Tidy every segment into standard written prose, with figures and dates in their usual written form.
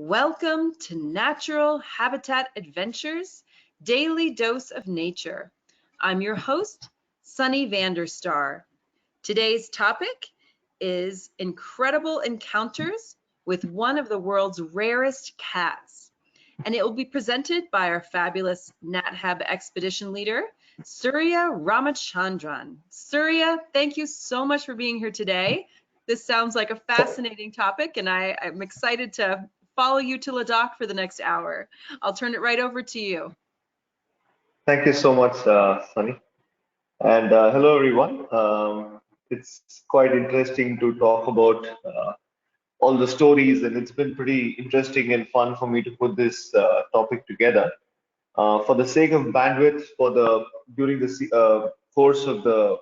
Welcome to Natural Habitat Adventures, Daily Dose of Nature. I'm your host, Sunny Vanderstar. Today's topic is incredible encounters with one of the world's rarest cats. And it will be presented by our fabulous NatHab expedition leader, Surya Ramachandran. Surya, thank you so much for being here today. This sounds like a fascinating topic, and I'm excited to follow you to Ladakh for the next hour. I'll turn it right over to you. Thank you so much, Sunny. And hello, everyone. It's quite interesting to talk about all the stories, and it's been pretty interesting and fun for me to put this topic together. For the sake of bandwidth, during the course of the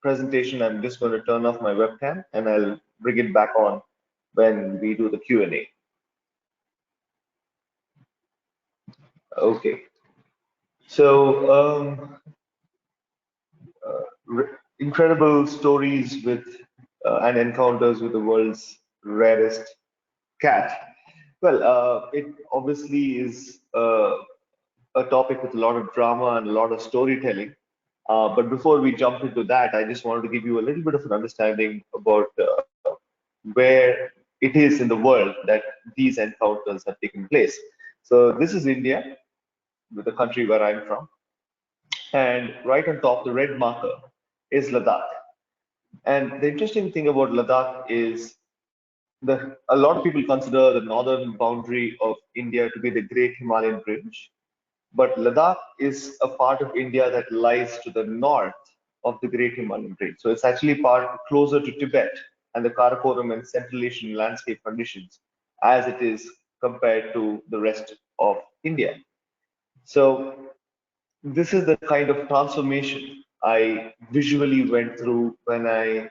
presentation, I'm just going to turn off my webcam, and I'll bring it back on when we do the Q&A. Okay. So, incredible stories with and encounters with the world's rarest cat. Well, it obviously is a topic with a lot of drama and a lot of storytelling. But before we jump into that, I just wanted to give you a little bit of an understanding about where it is in the world that these encounters have taken place. So this is India, the country where I'm from. And right on top, the red marker is Ladakh. And the interesting thing about Ladakh is a lot of people consider the northern boundary of India to be the Great Himalayan Range, but Ladakh is a part of India that lies to the north of the Great Himalayan Range. So it's actually part closer to Tibet and the Karakoram and Central Asian landscape conditions as it is compared to the rest of India. So this is the kind of transformation I visually went through when I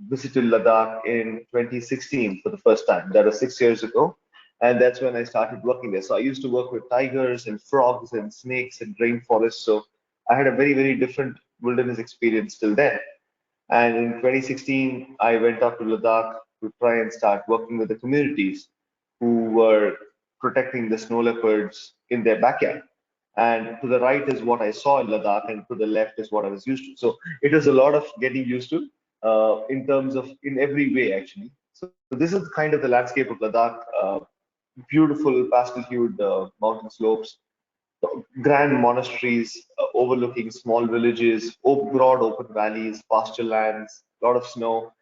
visited Ladakh in 2016 for the first time. That was 6 years ago. And that's when I started working there. So I used to work with tigers and frogs and snakes and rainforests. So I had a very, very different wilderness experience till then. And in 2016, I went up to Ladakh to try and start working with the communities who were protecting the snow leopards in their backyard. And to the right is what I saw in Ladakh, and to the left is what I was used to. So it was a lot of getting used to in terms of in every way, actually. So this is kind of the landscape of Ladakh. Beautiful pastel-hued mountain slopes, grand monasteries overlooking small villages, broad open valleys, pasture lands, a lot of snow.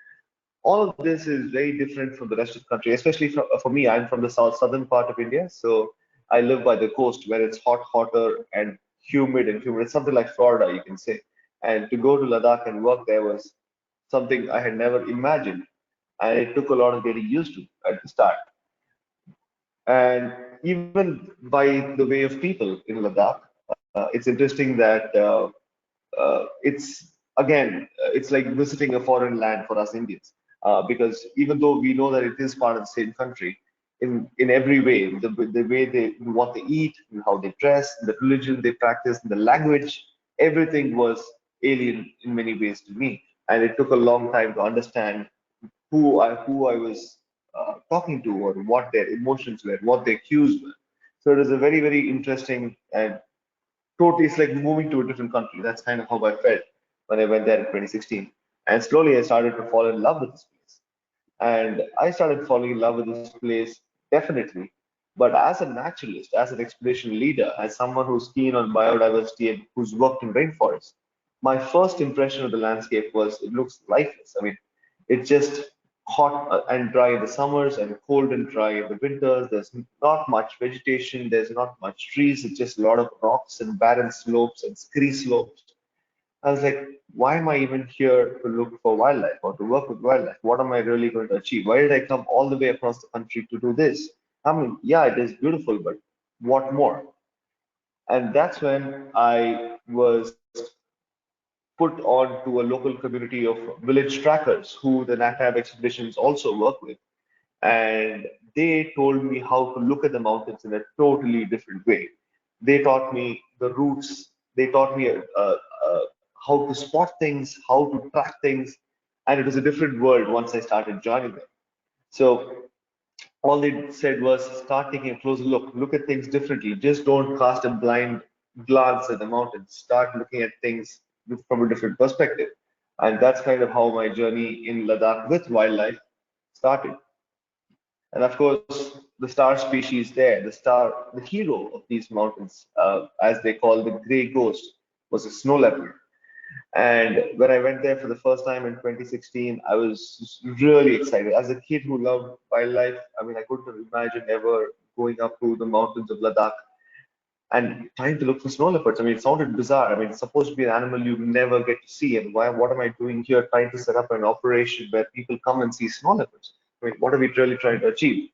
All of this is very different from the rest of the country, especially for me. I'm from the southern part of India, so I live by the coast where it's hotter and humid and humid. It's something like Florida, you can say. And to go to Ladakh and work there was something I had never imagined, and it took a lot of getting used to at the start. And even by the way of people in Ladakh, it's interesting that it's like visiting a foreign land for us Indians, because even though we know that it is part of the same country, in every way, the way what they eat, and how they dress, the religion they practice, and the language, everything was alien in many ways to me, and it took a long time to understand who I was talking to, or what their emotions were, what their cues were. So it is a very, very interesting and totally, it's like moving to a different country. That's kind of how I felt when I went there in 2016. And slowly I started to fall in love with this place. And I started falling in love with this place, definitely. But as a naturalist, as an expedition leader, as someone who's keen on biodiversity and who's worked in rainforests, my first impression of the landscape was it looks lifeless. I mean, it's just hot and dry in the summers and cold and dry in the winters. There's not much vegetation, there's not much trees, it's just a lot of rocks and barren slopes and scree slopes. I was like, why am I even here to look for wildlife or to work with wildlife? What am I really going to achieve? Why did I come all the way across the country to do this? I mean, yeah, it is beautiful, but what more? And that's when I was put on to a local community of village trackers who the NATAB expeditions also work with. And they told me how to look at the mountains in a totally different way. They taught me the routes, they taught me how to spot things, how to track things. And it was a different world once I started joining them. So all they said was start taking a closer look at things differently. Just don't cast a blind glance at the mountains. Start looking at things from a different perspective. And that's kind of how my journey in Ladakh with wildlife started. And of course, the star species there, the hero of these mountains, as they call the gray ghost, was a snow leopard. And when I went there for the first time in 2016, I was really excited. As a kid who loved wildlife, I mean, I couldn't have imagined ever going up to the mountains of Ladakh and trying to look for snow leopards. I mean, it sounded bizarre. I mean, it's supposed to be an animal you never get to see. And why? What am I doing here trying to set up an operation where people come and see snow leopards? I mean, what are we really trying to achieve?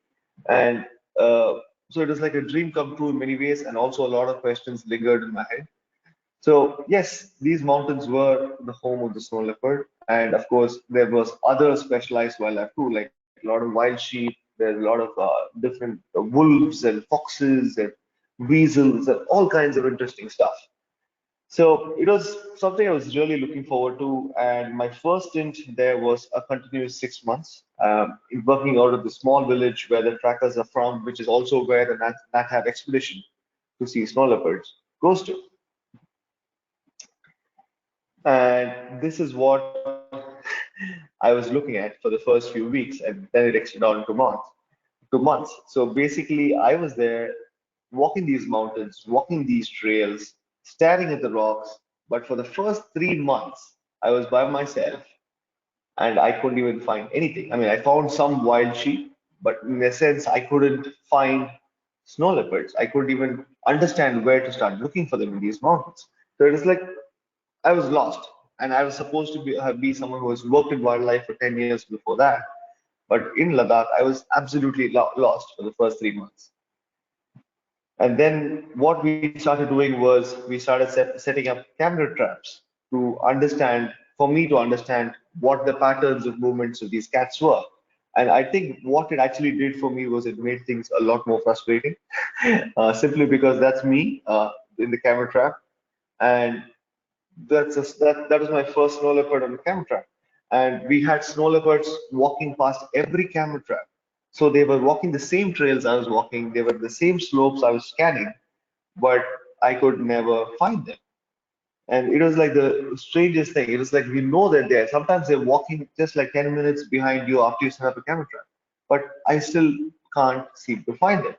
And so it was like a dream come true in many ways, and also a lot of questions lingered in my head. So yes, these mountains were the home of the snow leopard, and of course there was other specialized wildlife too, like a lot of wild sheep. There's a lot of different wolves and foxes and weasels and all kinds of interesting stuff. So it was something I was really looking forward to, and my first stint there was a continuous 6 months, in working out of the small village where the trackers are from, which is also where the Nat expedition to see snow leopards goes to. And this is what I was looking at for the first few weeks, and then it extended on to months. So basically, I was there walking these mountains, walking these trails, staring at the rocks. But for the first 3 months, I was by myself and I couldn't even find anything. I mean, I found some wild sheep, but in a sense, I couldn't find snow leopards. I couldn't even understand where to start looking for them in these mountains. So it was like I was lost, and I was supposed to be someone who has worked in wildlife for 10 years before that. But in Ladakh, I was absolutely lost for the first 3 months. And then what we started doing was we started setting up camera traps to understand, for me to understand what the patterns of movements of these cats were. And I think what it actually did for me was it made things a lot more frustrating, simply because that's me in the camera trap. And that was my first snow leopard on the camera trap. And we had snow leopards walking past every camera trap. So they were walking the same trails I was walking, they were the same slopes I was scanning, but I could never find them. And it was like the strangest thing. It was like we know that they're sometimes they're walking just like 10 minutes behind you after you set up a camera trap. But I still can't seem to find them.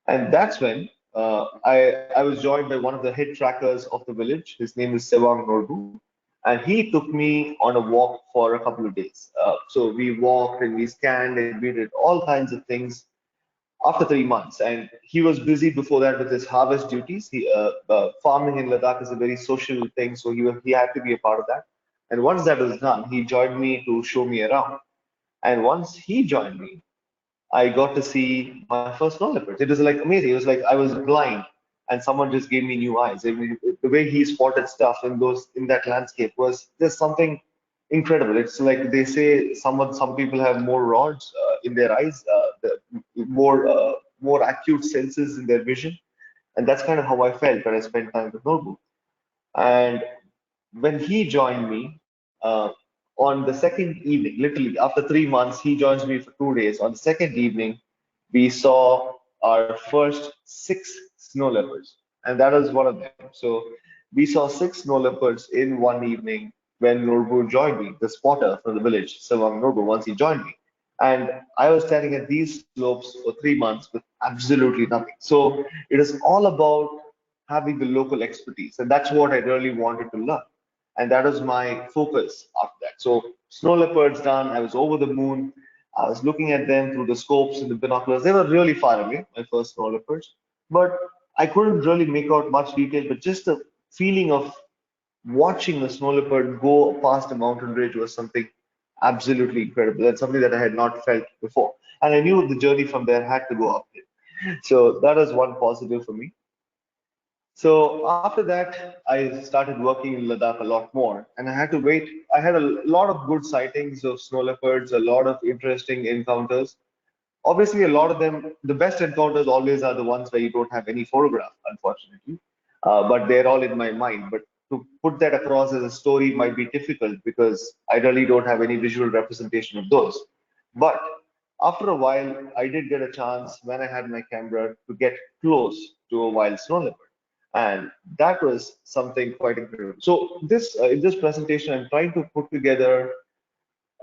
And that's when I was joined by one of the head trackers of the village. His name is Sewang Norbu. And he took me on a walk for a couple of days. So we walked and we scanned and we did all kinds of things after 3 months. And he was busy before that with his harvest duties. Farming in Ladakh is a very social thing, so he had to be a part of that. And once that was done, he joined me to show me around. And once he joined me, I got to see my first snow leopards. It was like amazing. It was like I was blind and someone just gave me new eyes. I mean, the way he spotted stuff in that landscape was just something incredible. It's like they say some people have more rods in their eyes, more acute senses in their vision, and that's kind of how I felt when I spent time with Norbu. And when he joined me on the second evening, literally after 3 months, he joins me for 2 days. On the second evening, we saw our first six snow leopards, and that was one of them. So we saw six snow leopards in one evening when Norbu joined me, the spotter from the village, Sawang Norbu, once he joined me. And I was standing at these slopes for 3 months with absolutely nothing. So it is all about having the local expertise, and that's what I really wanted to learn. And that was my focus after that. So snow leopards done, I was over the moon. I was looking at them through the scopes and the binoculars. They were really far away, my first snow leopards, but I couldn't really make out much detail. But just the feeling of watching a snow leopard go past a mountain ridge was something absolutely incredible. That's something that I had not felt before. And I knew the journey from there had to go uphill. So that was one positive for me. So after that, I started working in Ladakh a lot more, and I had to wait. I had a lot of good sightings of snow leopards, a lot of interesting encounters. Obviously, a lot of them, the best encounters always are the ones where you don't have any photograph, unfortunately, but they're all in my mind. But to put that across as a story might be difficult because I really don't have any visual representation of those. But After a while, I did get a chance when I had my camera to get close to a wild snow leopard, and that was something quite incredible. So this in this presentation, I'm trying to put together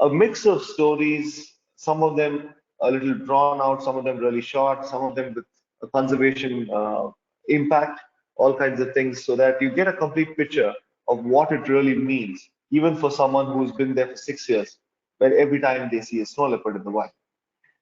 a mix of stories, some of them a little drawn out, some of them really short, some of them with a conservation impact, all kinds of things, so that you get a complete picture of what it really means, even for someone who's been there for 6 years, when every time they see a snow leopard in the wild.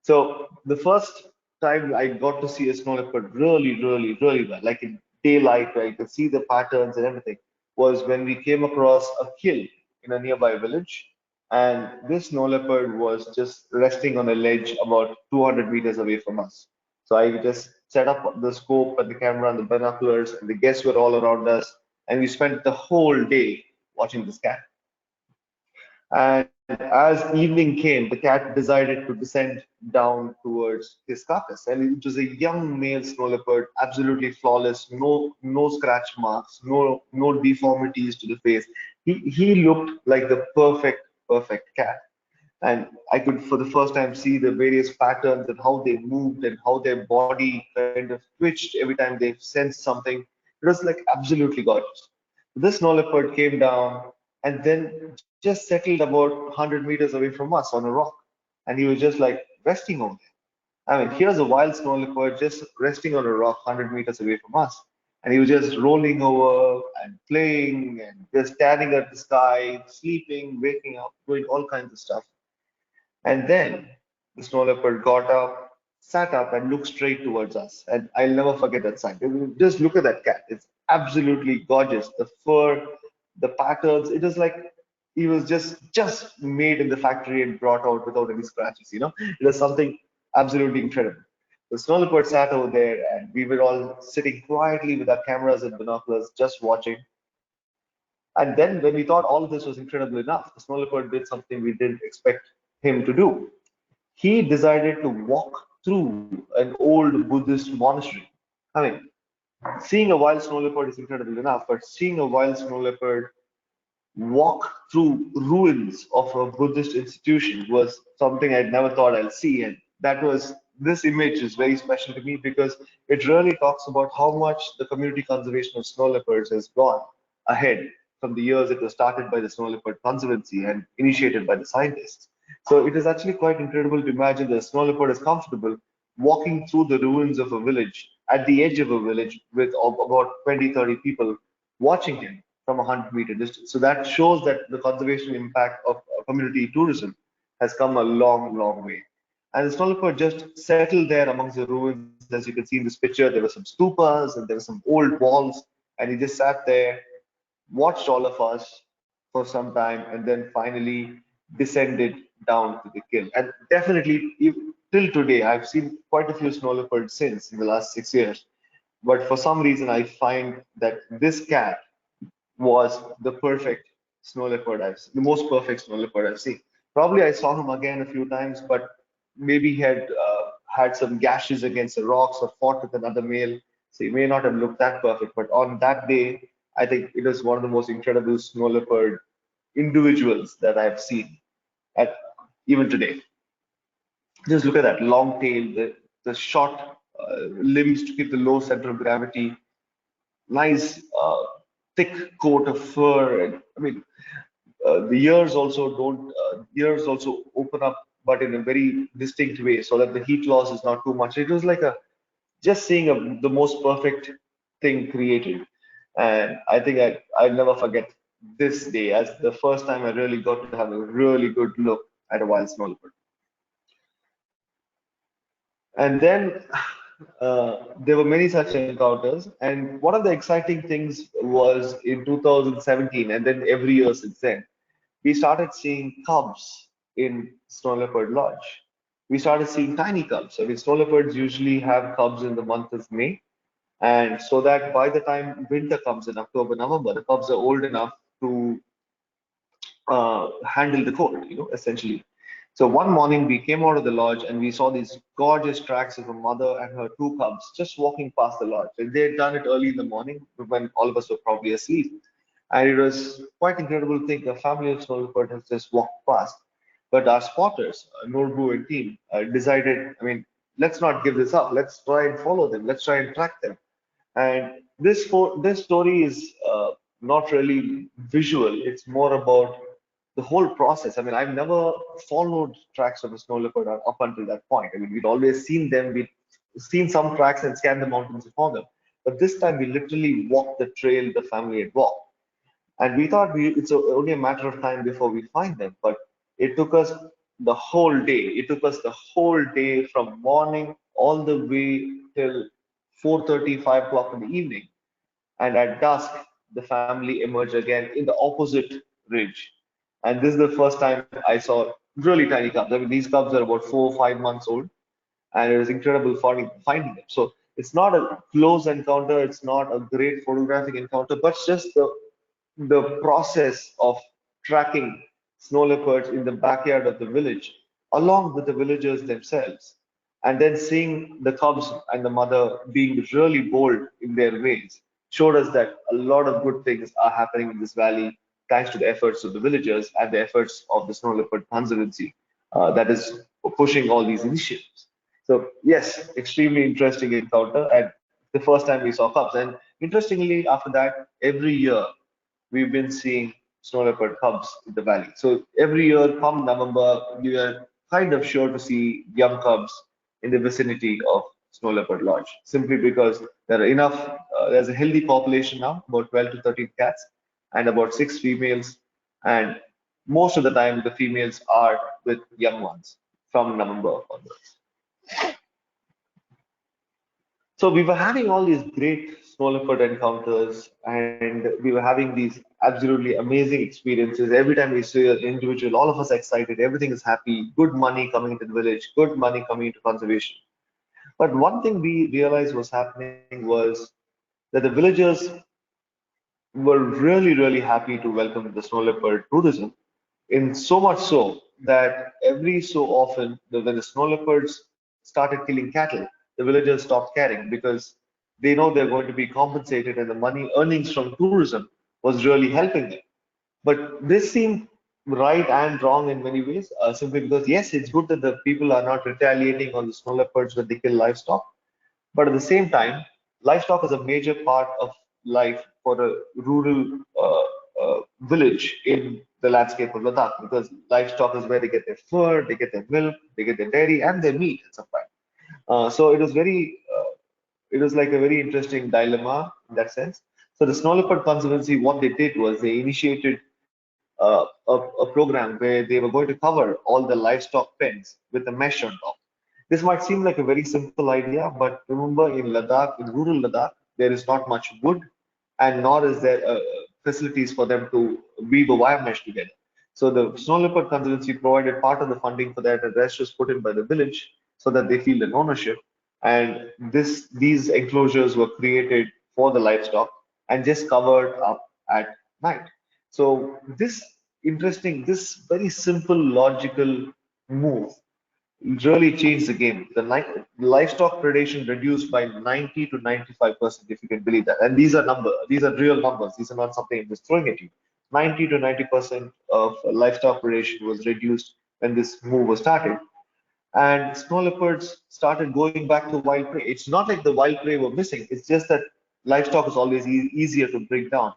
So the first time I got to see a snow leopard really well, like in daylight, where you could see the patterns and everything, was when we came across a kill in a nearby village. And this snow leopard was just resting on a ledge about 200 meters away from us. So I just set up the scope and the camera and the binoculars, and the guests were all around us. And we spent the whole day watching this cat. And as evening came, the cat decided to descend down towards his carcass. And it was a young male snow leopard, absolutely flawless, no scratch marks, no deformities to the face. He looked like the perfect cat. And I could, for the first time, see the various patterns and how they moved and how their body kind of twitched every time they sensed something. It was like absolutely gorgeous. This snow leopard came down and then just settled about 100 meters away from us on a rock. And he was just like resting on there. I mean, here's a wild snow leopard just resting on a rock 100 meters away from us. And he was just rolling over and playing and just staring at the sky, sleeping, waking up, doing all kinds of stuff. And then the snow leopard got up, sat up, and looked straight towards us. And I'll never forget that sight. Just look at that cat. It's absolutely gorgeous. The fur, the patterns. It was like he was just made in the factory and brought out without any scratches. It was something absolutely incredible. The snow leopard sat over there, and we were all sitting quietly with our cameras and binoculars, just watching. And then, when we thought all of this was incredible enough, the snow leopard did something we didn't expect him to do. He decided to walk through an old Buddhist monastery. I mean, seeing a wild snow leopard is incredible enough, but seeing a wild snow leopard walk through ruins of a Buddhist institution was something I'd never thought I'll see. And that was, this image is very special to me because it really talks about how much the community conservation of snow leopards has gone ahead from the years it was started by the Snow Leopard Conservancy and initiated by the scientists. So it is actually quite incredible to imagine that a snow leopard is comfortable walking through the ruins of a village at the edge of a village with about 20, 30 people watching him from a 100-meter distance. So that shows that the conservation impact of community tourism has come a long way. And the snow leopard just settled there amongst the ruins. As you can see in this picture, there were some stupas and there were some old walls, and he just sat there, watched all of us for some time, and then finally descended down to the kill. And definitely, till today, I've seen quite a few snow leopards since in the last 6 years. But for some reason, I find that this cat was the perfect snow leopard the most perfect snow leopard I've seen. Probably I saw him again a few times, but maybe he had had some gashes against the rocks or fought with another male, so he may not have looked that perfect. But on that day, I think it was one of the most incredible snow leopard individuals that I've seen at even today. Just look at that long tail, the short limbs to keep the low center of gravity, nice thick coat of fur. And I mean, the ears also open up, but in a very distinct way, so that the heat loss is not too much. It was like a just seeing the most perfect thing created, and I think I'll never forget this day as the first time I really got to have a really good look at a wild snow leopard. And then there were many such encounters. And one of the exciting things was in 2017, and then every year since then, we started seeing cubs in snow leopard lodge. We started seeing tiny cubs. I mean, snow leopards usually have cubs in the month of May. And so that by the time winter comes in October, November, the cubs are old enough to handle the cold, essentially. So one morning we came out of the lodge and we saw these gorgeous tracks of a mother and her two cubs just walking past the lodge. And they had done it early in the morning when all of us were probably asleep. And it was quite incredible to think a family of snow leopard has just walked past. But our spotters, Norbu and team, decided, I mean, let's not give this up. Let's try and follow them. Let's try and track them. And this story is not really visual. It's more about the whole process. I mean, I've never followed tracks of a snow leopard up until that point. I mean, we'd always seen them. We'd seen some tracks and scanned the mountains and found them. But this time, we literally walked the trail the family had walked. And we thought it's only a matter of time before we find them. But it took us the whole day. It took us the whole day from morning all the way till 4:30, 5 o'clock in the evening. And at dusk, the family emerged again in the opposite ridge. And this is the first time I saw really tiny cubs. I mean, these cubs are about 4 or 5 months old, and it was incredible finding them. So it's not a close encounter, it's not a great photographic encounter, but just the process of tracking snow leopards in the backyard of the village, along with the villagers themselves, and then seeing the cubs and the mother being really bold in their ways, showed us that a lot of good things are happening in this valley thanks to the efforts of the villagers and the efforts of the Snow Leopard Conservancy that is pushing all these initiatives. So yes, extremely interesting encounter, and the first time we saw cubs. And interestingly, after that, every year we've been seeing snow leopard cubs in the valley. So every year, come November, we are kind of sure to see young cubs in the vicinity of Snow Leopard Lodge, simply because there are enough, there's a healthy population now, about 12 to 13 cats, and about 6 females. And most of the time, the females are with young ones from November onwards. So we were having all these great snow leopard encounters, and we were having these absolutely amazing experiences. Every time we see an individual, all of us are excited, everything is happy, good money coming into the village, good money coming into conservation. But one thing we realized was happening was that the villagers were really, really happy to welcome the snow leopard tourism, in so much so that every so often, when the snow leopards started killing cattle, the villagers stopped caring because they know they're going to be compensated, and the money earnings from tourism was really helping them. But this seemed right and wrong in many ways, simply because yes, it's good that the people are not retaliating on the snow leopards when they kill livestock, but at the same time, livestock is a major part of life for a rural village in the landscape of Ladakh, because livestock is where they get their fur, they get their milk, they get their dairy, and their meat at some point. So it was like a very interesting dilemma in that sense. So the Snow Leopard Conservancy, what they did was they initiated a program where they were going to cover all the livestock pens with a mesh on top. This might seem like a very simple idea, but remember in Ladakh, in rural Ladakh, there is not much wood, and nor is there facilities for them to weave a wire mesh together. So the Snow Leopard Conservancy provided part of the funding for that, and the rest was put in by the village so that they feel an ownership. And these enclosures were created for the livestock and just covered up at night. So this very simple, logical move really changed the game. The livestock predation reduced by 90 to 95%, if you can believe that. And these are real numbers. These are not something I'm just throwing at you. 90 to 90% of livestock predation was reduced when this move was started. And snow leopards started going back to wild prey. It's not like the wild prey were missing. It's just that livestock is always easier to bring down.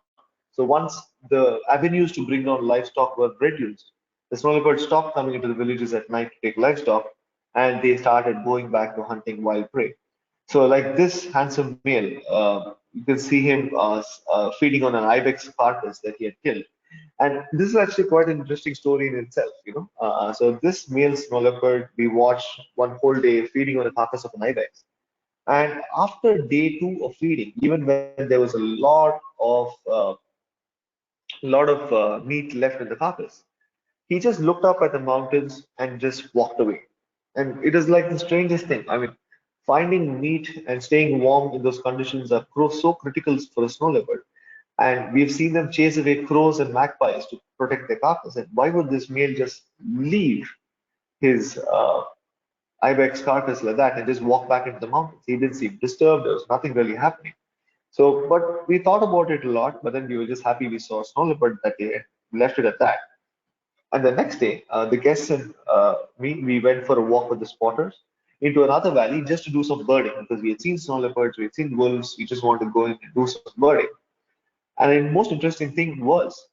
So once the avenues to bring down livestock were reduced, the snow leopards stopped coming into the villages at night to take livestock, and they started going back to hunting wild prey. So like this handsome male, you can see him feeding on an ibex carcass that he had killed. And this is actually quite an interesting story in itself, you know. So this male snow leopard, we watched one whole day feeding on the carcass of an ibex. And after day two of feeding, even when there was a lot of meat left in the carcass, he just looked up at the mountains and just walked away. And it is like the strangest thing. I mean, finding meat and staying warm in those conditions are so critical for a snow leopard. And we've seen them chase away crows and magpies to protect their carcass. And why would this male just leave his ibex carcass like that and just walk back into the mountains? He didn't seem disturbed. There was nothing really happening. So, but we thought about it a lot, but then we were just happy we saw a snow leopard that day and left it at that. And the next day, the guests and me, we went for a walk with the spotters into another valley just to do some birding because we had seen snow leopards, we had seen wolves, we just wanted to go in and do some birding. And the most interesting thing was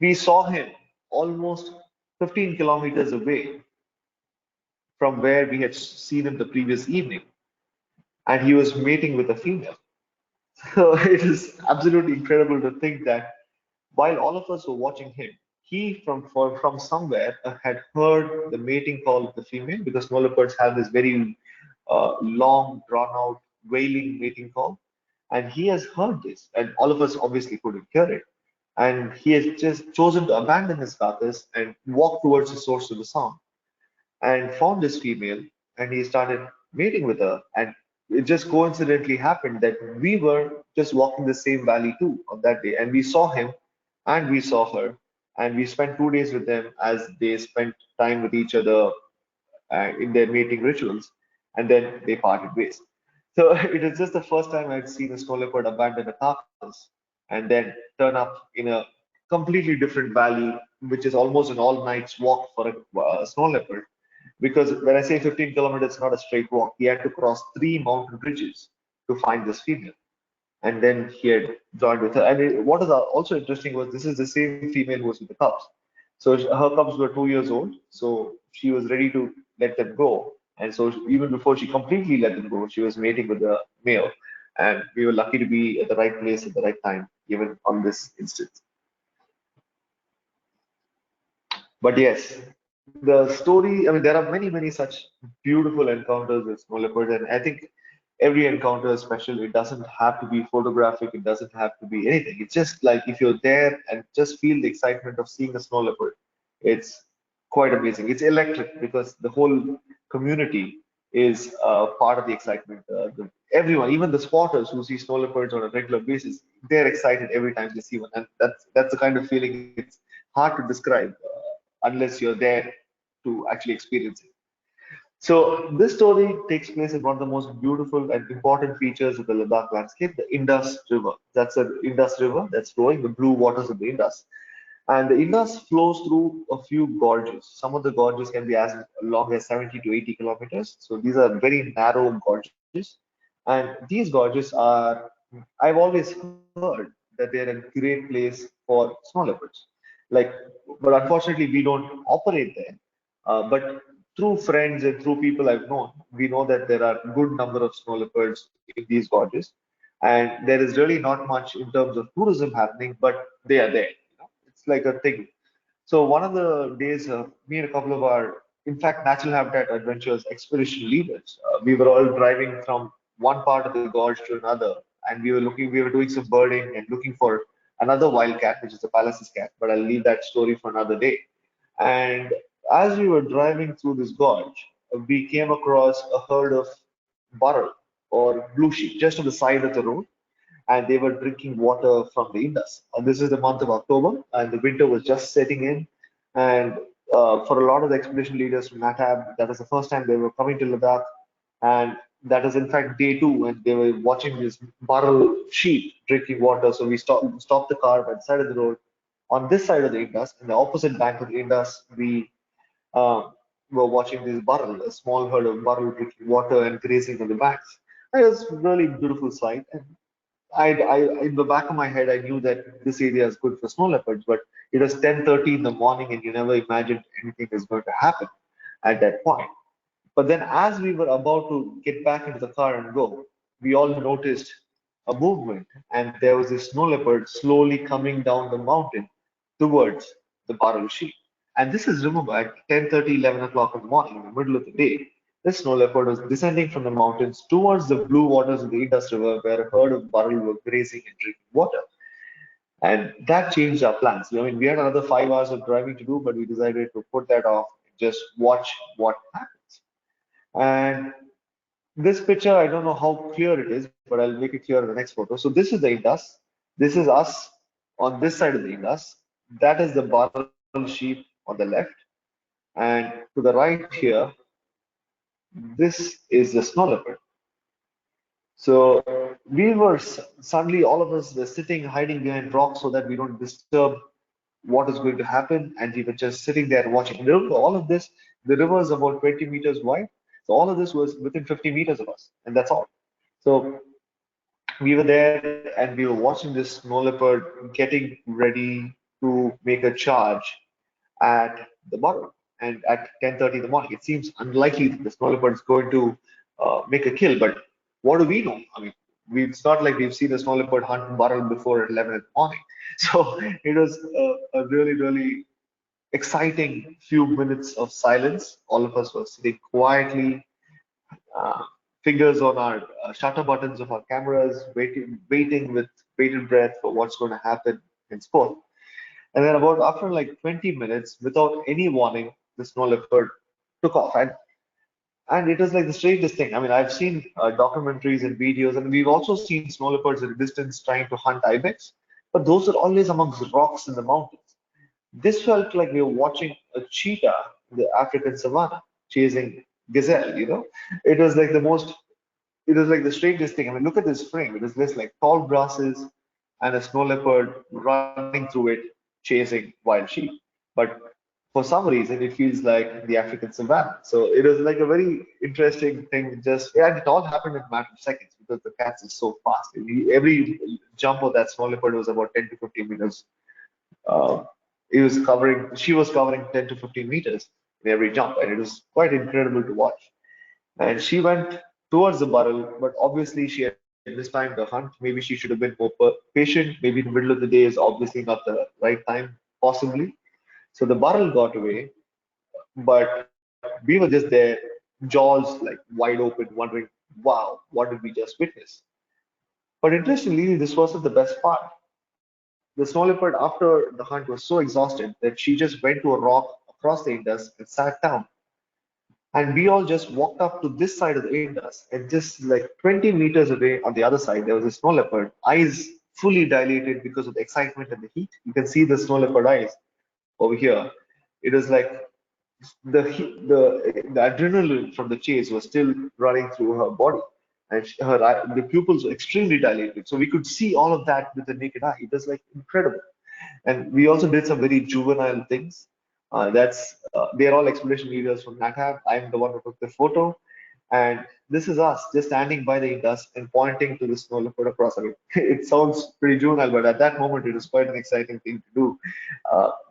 we saw him almost 15 kilometers away from where we had seen him the previous evening, and he was mating with a female. So it is absolutely incredible to think that while all of us were watching him, he from somewhere had heard the mating call of the female because snow leopards have this very long, drawn out, wailing mating call, and he has heard this, and all of us obviously couldn't hear it. And he has just chosen to abandon his carcass and walk towards the source of the sound and found this female and he started mating with her. And it just coincidentally happened that we were just walking the same valley too on that day. And we saw him and we saw her. And we spent 2 days with them as they spent time with each other in their mating rituals. And then they parted ways. So it is just the first time I'd seen a snow leopard abandon a carcass and then turn up in a completely different valley, which is almost an all night's walk for a snow leopard because when I say 15 kilometers, it's not a straight walk. He had to cross three mountain ridges to find this female. And then he had joined with her. And what is also interesting was this is the same female who was with the cubs. So her cubs were 2 years old. So she was ready to let them go. And so even before she completely let them go, she was mating with the male. And we were lucky to be at the right place at the right time, even on this instance. But yes, the story, I mean, there are many, many such beautiful encounters with snow leopards, and I think every encounter is special. It doesn't have to be photographic, it doesn't have to be anything. It's just like if you're there and just feel the excitement of seeing a snow leopard, it's quite amazing. It's electric because the whole community is part of the excitement. Everyone, even the spotters who see snow leopards on a regular basis, they're excited every time they see one, and that's the kind of feeling it's hard to describe unless you're there to actually experience it. So this story takes place in one of the most beautiful and important features of the Ladakh landscape, the Indus River. That's the Indus River that's flowing, the blue waters of the Indus. And the Indus flows through a few gorges. Some of the gorges can be as long as 70 to 80 kilometers. So these are very narrow gorges. And these gorges are, I've always heard that they're a great place for snow leopards. Like, but unfortunately, we don't operate there. But through friends and through people I've known, we know that there are good number of snow leopards in these gorges, and there is really not much in terms of tourism happening, but they are there. It's like a thing. So one of the days, me and a couple of our, in fact, natural habitat adventures expedition leaders, we were all driving from one part of the gorge to another, and we were doing some birding and looking for another wildcat, which is the Palace's cat. But I'll leave that story for another day. And as we were driving through this gorge, we came across a herd of burrell or blue sheep just on the side of the road, and they were drinking water from the Indus. And this is the month of October, and the winter was just setting in. And for a lot of the expedition leaders from NATAB, that was the first time they were coming to Ladakh, and that was in fact day two, and they were watching this burrell sheep drinking water. So we stopped the car by the side of the road. On this side of the Indus, in the opposite bank of the Indus, we um, were watching this burrell, a small herd of burrell drinking water and grazing on the banks. It was a really beautiful sight. And in the back of my head, I knew that this area is good for snow leopards, but it was 10:30 in the morning, and you never imagined anything is going to happen at that point. But then, as we were about to get back into the car and go, we all noticed a movement, and there was a snow leopard slowly coming down the mountain towards the Baral sheep. And this is, remember, at 10:30, 11 o'clock in the morning, in the middle of the day. This snow leopard was descending from the mountains towards the blue waters of the Indus River, where a herd of Baral were grazing and drinking water. And that changed our plans. I mean, we had another 5 hours of driving to do, but we decided to put that off and just watch what happens. And this picture, I don't know how clear it is, but I'll make it clear in the next photo. So this is the Indus. This is us on this side of the Indus. That is the Baral sheep on the left. And to the right here, this is the snow leopard. So we were suddenly, all of us were sitting, hiding behind rocks so that we don't disturb what is going to happen, and we were just sitting there watching. And remember, all of this, the river is about 20 meters wide, so all of this was within 50 meters of us, and that's all. So we were there and we were watching this snow leopard getting ready to make a charge at the bottom and at 10:30 in the morning. It seems unlikely that the snow leopard is going to make a kill, but what do we know? I mean, it's not like we've seen a snow leopard hunt burrow before at 11 in the morning. So it was a really, really exciting few minutes of silence. All of us were sitting quietly, uh, fingers on our shutter buttons of our cameras, waiting with bated breath for what's going to happen in sport. And then about after like 20 minutes, without any warning, the snow leopard took off. And it was like the strangest thing. I mean, I've seen documentaries and videos, and we've also seen snow leopards at a distance trying to hunt ibex, but those are always amongst rocks in the mountains. This felt like we were watching a cheetah in the African savannah chasing gazelle, you know? It was like the most, it was like the strangest thing. I mean, look at this frame. It is this like tall grasses and a snow leopard running through it, chasing wild sheep. But for some reason, it feels like the African savannah. So it was like a very interesting thing. Just and it all happened in a matter of seconds because the cats is so fast. Every jump of that snow leopard was about 10 to 15 meters. Uh, she was covering 10 to 15 meters in every jump, and it was quite incredible to watch. And she went towards the barrel, but obviously she had mistimed the hunt. Maybe she should have been more patient. Maybe in the middle of the day is obviously not the right time, possibly. So the barrel got away, but we were just there, jaws like wide open, wondering, wow, what did we just witness? But interestingly, this wasn't the best part. The snow leopard, after the hunt, was so exhausted that she just went to a rock across the Indus and sat down. And we all just walked up to this side of the Indus, and just like 20 meters away on the other side, there was a snow leopard, eyes fully dilated because of the excitement and the heat. You can see the snow leopard eyes over here. It was like the adrenaline from the chase was still running through her body, and the pupils were extremely dilated. So we could see all of that with the naked eye. It was like incredible. And we also did some very juvenile things. That's they're all expedition leaders from NATAB. I'm the one who took the photo, and this is us just standing by the Indus and pointing to the snow leopard across. I mean, it sounds pretty juvenile, but at that moment it was quite an exciting thing to do.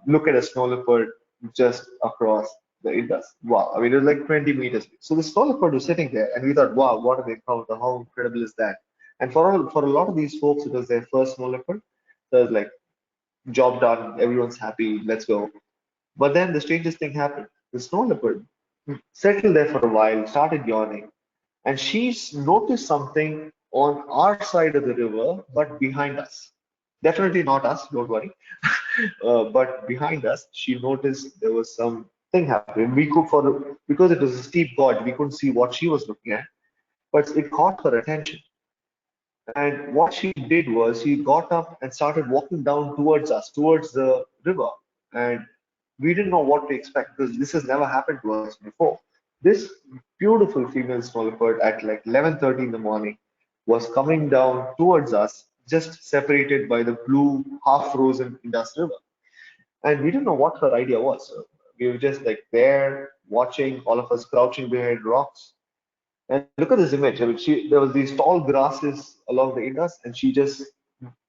Look at a snow leopard just across the Indus. Wow! I mean, it was like 20 meters. So the snow leopard was sitting there, and we thought, wow, what an encounter! How incredible is that? And for a lot of these folks, it was their first snow leopard. So it was like job done, everyone's happy, let's go. But then the strangest thing happened. The snow leopard settled there for a while, started yawning, and she noticed something on our side of the river, but behind us. Definitely not us, don't worry. But behind us, she noticed there was something happening. We could, because it was a steep gorge, we couldn't see what she was looking at, but it caught her attention. And what she did was she got up and started walking down towards us, towards the river. And we didn't know what to expect because this has never happened to us before. This beautiful female snow leopard at like 11:30 in the morning was coming down towards us, just separated by the blue, half-frozen Indus River. And we didn't know what her idea was. So we were just like there, watching, all of us crouching behind rocks. And look at this image. I mean, there was these tall grasses along the Indus, and she just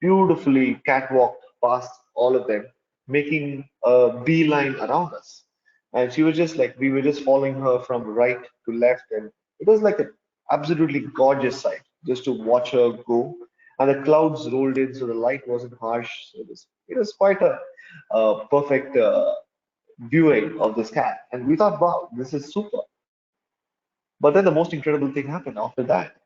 beautifully catwalked past all of them, making a beeline around us. And she was just like, we were just following her from right to left, and it was like an absolutely gorgeous sight just to watch her go. And the clouds rolled in, so the light wasn't harsh. So it was quite a perfect viewing of this cat. And we thought, wow, this is super. But then the most incredible thing happened after that.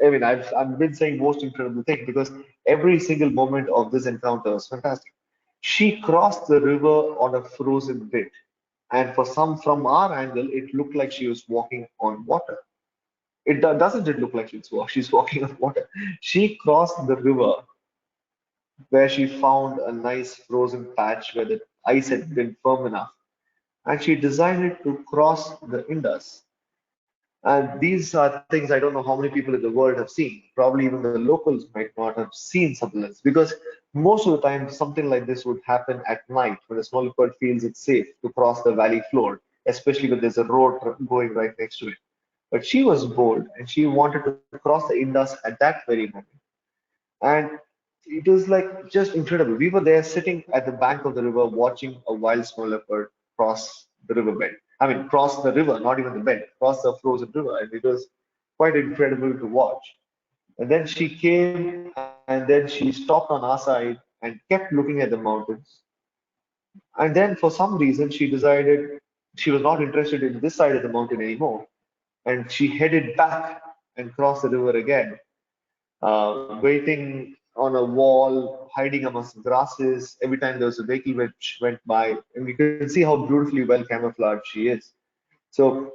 I mean, I've been saying most incredible thing because every single moment of this encounter was fantastic. She crossed the river on a frozen bit, and for some from our angle, it looked like she was walking on water. Doesn't it look like she's walking on water? She crossed the river where she found a nice frozen patch where the ice had been firm enough, and she decided to cross the Indus. And these are things I don't know how many people in the world have seen. Probably even the locals might not have seen something like this because most of the time, something like this would happen at night when the snow leopard feels it's safe to cross the valley floor, especially when there's a road going right next to it. But she was bold and she wanted to cross the Indus at that very moment. And it was like just incredible. We were there sitting at the bank of the river watching a wild snow leopard cross the riverbed. I mean, cross the river, not even the bed, cross the frozen river. And it was quite incredible to watch. And then she came and then she stopped on our side and kept looking at the mountains. And then for some reason, she decided she was not interested in this side of the mountain anymore. And she headed back and crossed the river again, waiting on a wall, hiding amongst grasses every time there was a vehicle which went by. And you can see how beautifully well camouflaged she is. So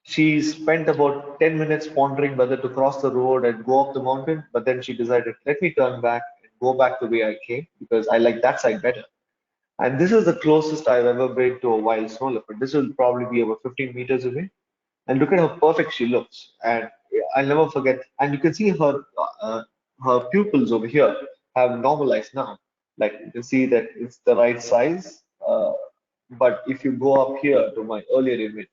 she spent about 10 minutes pondering whether to cross the road and go up the mountain, but then she decided, let me turn back and go back the way I came because I like that side better. And this is the closest I've ever been to a wild snow leopard. This will probably be about 15 meters away. And look at how perfect she looks. And I'll never forget. And you can see her pupils over here have normalized now. Like you can see that it's the right size. But if you go up here to my earlier image,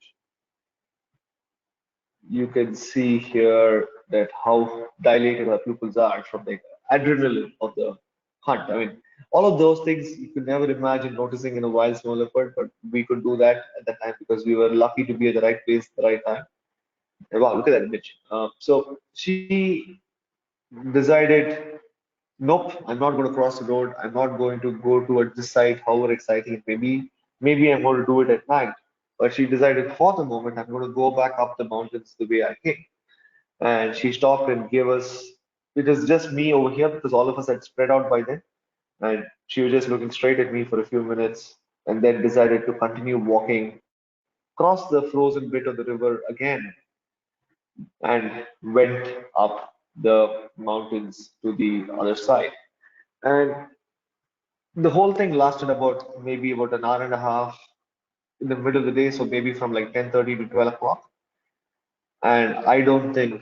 you can see here that how dilated her pupils are from the adrenaline of the hunt. I mean, all of those things you could never imagine noticing in a wild snow leopard, but we could do that at that time because we were lucky to be at the right place at the right time. And wow, look at that image. So she decided, nope, I'm not going to cross the road. I'm not going to go towards this side, however exciting it may be. Maybe I'm going to do it at night. But she decided for the moment, I'm going to go back up the mountains the way I came. And she stopped and gave us, it was just me over here because all of us had spread out by then. And she was just looking straight at me for a few minutes and then decided to continue walking, cross the frozen bit of the river again, and went up the mountains to the other side. And the whole thing lasted about maybe about an hour and a half in the middle of the day, so maybe from like 10:30 to 12 o'clock. And I don't think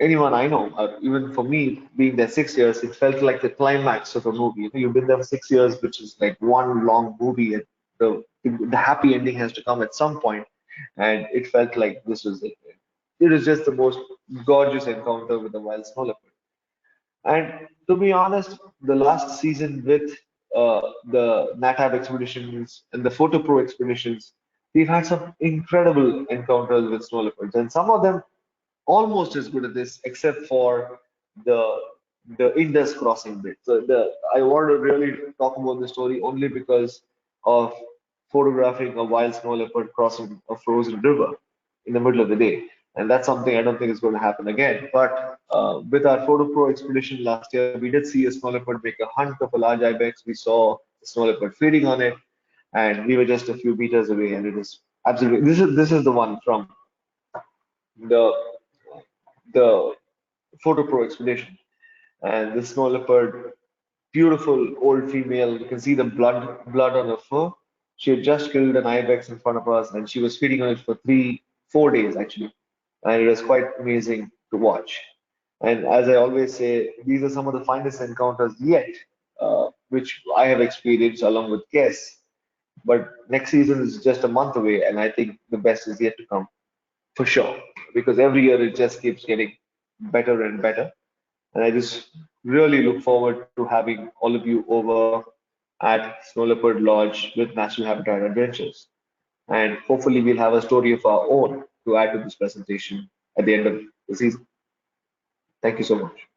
anyone I know, or even for me, being there 6 years, it felt like the climax of a movie. You know, you've been there for 6 years, which is like one long movie, and the happy ending has to come at some point, and it felt like this was it. It was just the most gorgeous encounter with the wild snow leopard. And to be honest, the last season with the NATAB expeditions and the Photo Pro expeditions, we've had some incredible encounters with snow leopards, and some of them almost as good at this, except for the the Indus crossing bit. So I want to really talk about the story only because of photographing a wild snow leopard crossing a frozen river in the middle of the day, and that's something I don't think is going to happen again. But with our Photo Pro expedition last year, we did see a snow leopard make a hunt of a large ibex. We saw the snow leopard feeding on it, and we were just a few meters away, and it is absolutely this is the one from the the Photo Pro expedition. And the snow leopard, beautiful old female, you can see the blood on her fur. She had just killed an ibex in front of us, and she was feeding on it for 4 days actually, and it was quite amazing to watch. And as I always say, these are some of the finest encounters yet, which I have experienced along with guests. But next season is just a month away, and I think the best is yet to come for sure, because every year it just keeps getting better and better. And I just really look forward to having all of you over at Snow Leopard Lodge with National Habitat Adventures. And hopefully we'll have a story of our own to add to this presentation at the end of the season. Thank you so much.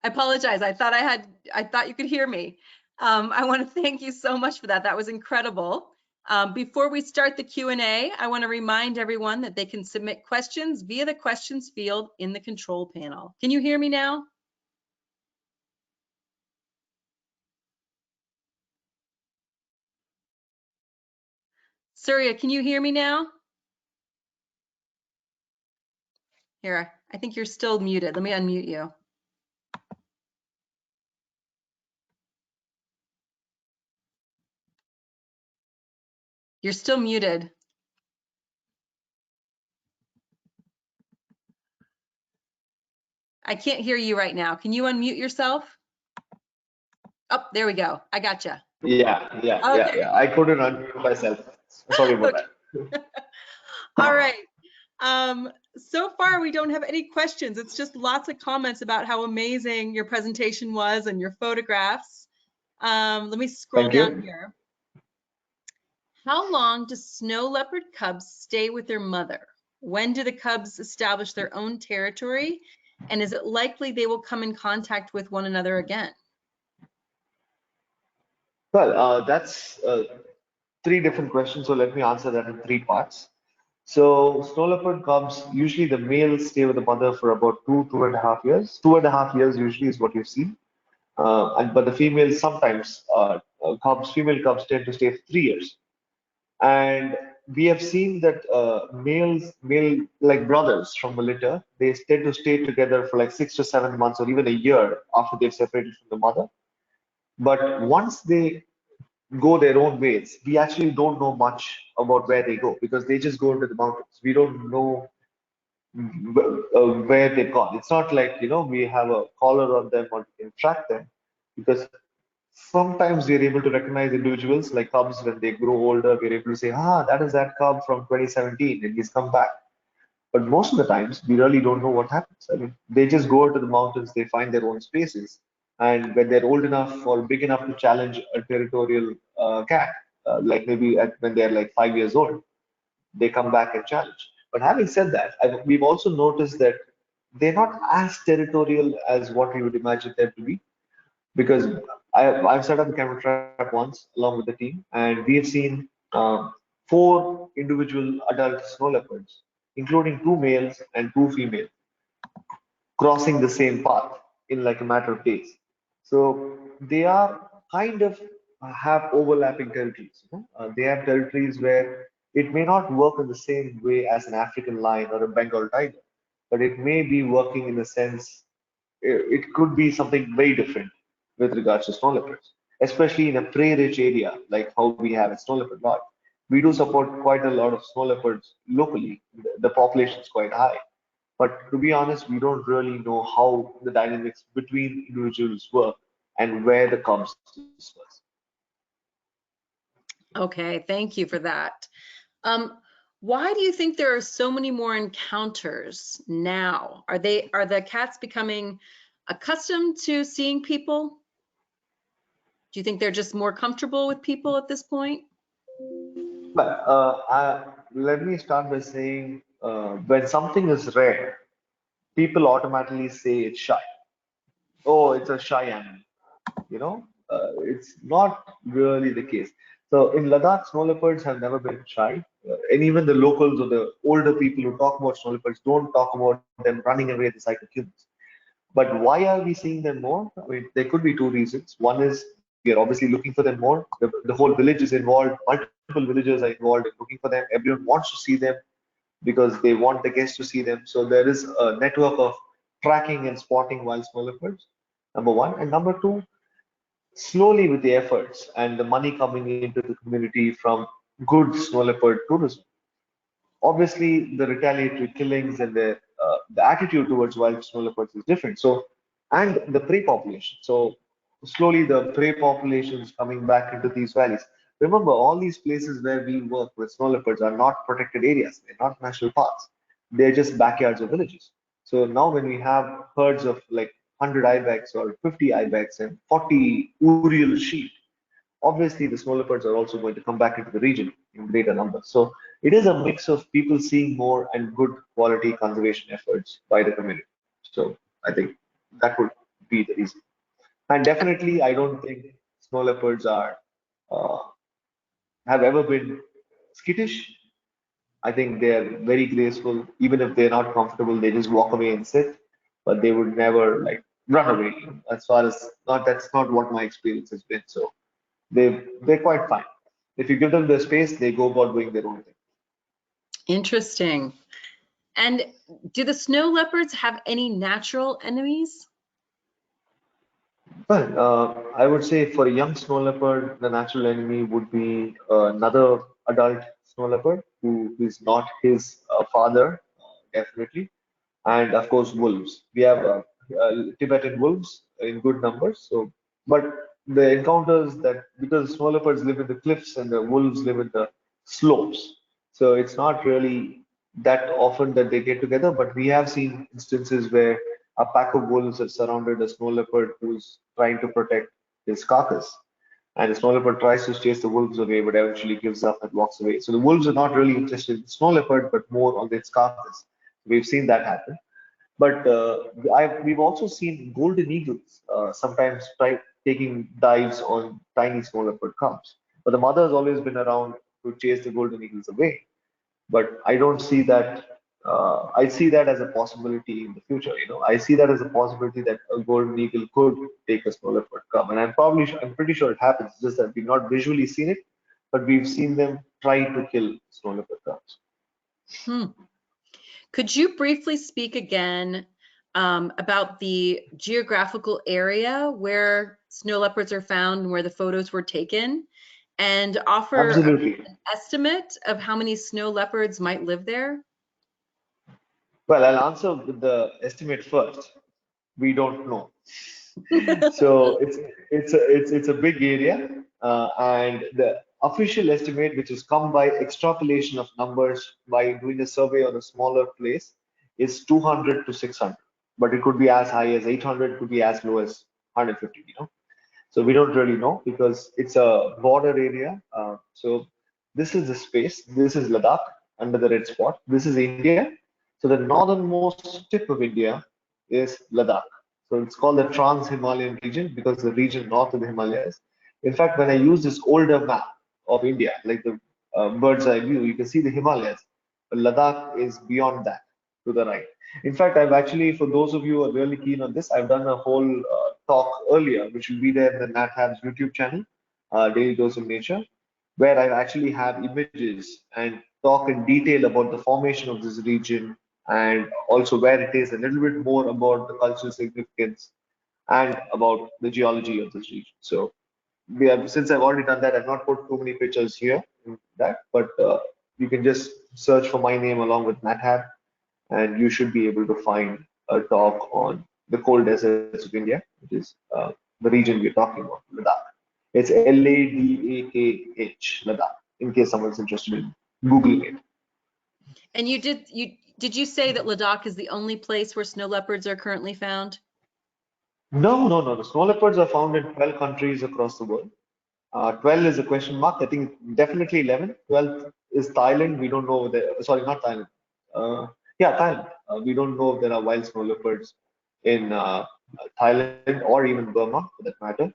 I apologize. I thought you could hear me. I want to thank you so much for that. That was incredible. Before we start the Q&A, I want to remind everyone that they can submit questions via the questions field in the control panel. Can you hear me now? Surya, can you hear me now? Here, I think you're still muted. Let me unmute you. You're still muted. I can't hear you right now. Can you unmute yourself? Oh, there we go. I gotcha. Yeah. I couldn't unmute myself. Sorry about Okay. that. All right. So far, we don't have any questions. It's just lots of comments about how amazing your presentation was and your photographs. Let me scroll Thank you. down here. How long do snow leopard cubs stay with their mother? When do the cubs establish their own territory? And is it likely they will come in contact with one another again? Well, that's three different questions, so let me answer that in three parts. So, snow leopard cubs, usually the males stay with the mother for about 2.5 years. 2.5 years usually is what you've seen. But the females sometimes, female cubs tend to stay for 3 years. And we have seen that male like brothers from a litter, they tend to stay together for like 6 to 7 months or even a year after they've separated from the mother. But once they go their own ways, we actually don't know much about where they go because they just go into the mountains. We don't know where they've gone. It's not like, we have a collar on them or we can track them because sometimes we're able to recognize individuals like cubs when they grow older. We're able to say, that is that cub from 2017 and he's come back. But most of the times, we really don't know what happens. I mean, they just go into the mountains, they find their own spaces. And when they're old enough or big enough to challenge a territorial cat, like maybe when they're like 5 years old, they come back and challenge. But having said that, we've also noticed that they're not as territorial as what we would imagine them to be. Because I've set up a camera trap once along with the team, and we have seen four individual adult snow leopards, including two males and two females, crossing the same path in like a matter of days. So they are kind of have overlapping territories. They have territories where it may not work in the same way as an African lion or a Bengal tiger, but it may be working in a sense. It could be something very different with regards to snow leopards, especially in a prey-rich area like how we have at Snow Leopard Lodge. We do support quite a lot of snow leopards locally. The population is quite high. But to be honest, we don't really know how the dynamics between individuals work and where the cubs disperse. Okay, thank you for that. Why do you think there are so many more encounters now? Are the cats becoming accustomed to seeing people? Do you think they're just more comfortable with people at this point? But let me start by saying when something is rare, people automatically say it's shy. Oh, it's a shy animal. It's not really the case. So in Ladakh, snow leopards have never been shy, and even the locals or the older people who talk about snow leopards don't talk about them running away at the sight of humans. But why are we seeing them more? I mean, there could be two reasons. One is we are obviously looking for them more. The whole village is involved. Multiple villagers are involved in looking for them. Everyone wants to see them because they want the guests to see them. So there is a network of tracking and spotting wild snow leopards. Number one, and number two, slowly with the efforts and the money coming into the community from good snow leopard tourism, obviously the retaliatory killings and the attitude towards wild snow leopards is different. So, and the prey population. So slowly the prey population is coming back into these valleys. Remember, all these places where we work with snow leopards are not protected areas. They're not national parks. They're just backyards of villages. So now when we have herds of like 100 ibex or 50 ibex and 40 urial sheep, obviously the snow leopards are also going to come back into the region in greater numbers. So it is a mix of people seeing more and good quality conservation efforts by the community. So I think that would be the reason. And definitely, I don't think snow leopards are uh, have ever been skittish. I think they are very graceful. Even if they're not comfortable, they just walk away and sit. But they would never like run away. As far as not that's not what my experience has been. So they're quite fine. If you give them the space, they go about doing their own thing. Interesting. And do the snow leopards have any natural enemies? Well, I would say for a young snow leopard, the natural enemy would be another adult snow leopard who is not his father, definitely. And of course wolves. We have Tibetan wolves in good numbers. So, but the encounters that because snow leopards live in the cliffs and the wolves live in the slopes, so it's not really that often that they get together. But we have seen instances where a pack of wolves have surrounded a snow leopard who's trying to protect his carcass. And the snow leopard tries to chase the wolves away, but eventually gives up and walks away. So the wolves are not really interested in the snow leopard, but more on its carcass. We've seen that happen. But we've also seen golden eagles sometimes taking dives on tiny snow leopard cubs. But the mother has always been around to chase the golden eagles away. But I don't see that. I see that as a possibility in the future. I see that as a possibility that a golden eagle could take a snow leopard cub, and I'm pretty sure it happens. Just that we've not visually seen it, but we've seen them try to kill snow leopard cubs. Hmm. Could you briefly speak again about the geographical area where snow leopards are found and where the photos were taken, and offer Absolutely. an estimate of how many snow leopards might live there? Well, I'll answer with the estimate first. We don't know. So it's a big area, and the official estimate, which is come by extrapolation of numbers by doing a survey on a smaller place, is 200 to 600. But it could be as high as 800, could be as low as 150. So we don't really know because it's a border area. So this is the space. This is Ladakh under the red spot. This is India. So the northernmost tip of India is Ladakh. So it's called the Trans-Himalayan region because the region north of the Himalayas. In fact, when I use this older map of India, like the bird's eye view, you can see the Himalayas. But Ladakh is beyond that to the right. In fact, I've actually, for those of you who are really keen on this, I've done a whole talk earlier, which will be there in the NatHab's YouTube channel, Daily Dose of Nature, where I actually have images and talk in detail about the formation of this region and also where it is, a little bit more about the cultural significance and about the geology of this region. So since I've already done that, I've not put too many pictures here in that, but you can just search for my name along with NatHab and you should be able to find a talk on the cold deserts of India, which is the region we're talking about, Ladakh. It's Ladakh, Ladakh, in case someone's interested in Googling it. And did you say that Ladakh is the only place where snow leopards are currently found? No, no, no. The snow leopards are found in 12 countries across the world. 12 is a question mark. I think definitely 11. 12 is Thailand. We don't know sorry, not Thailand. Yeah, Thailand. We don't know if there are wild snow leopards in Thailand or even Burma for that matter.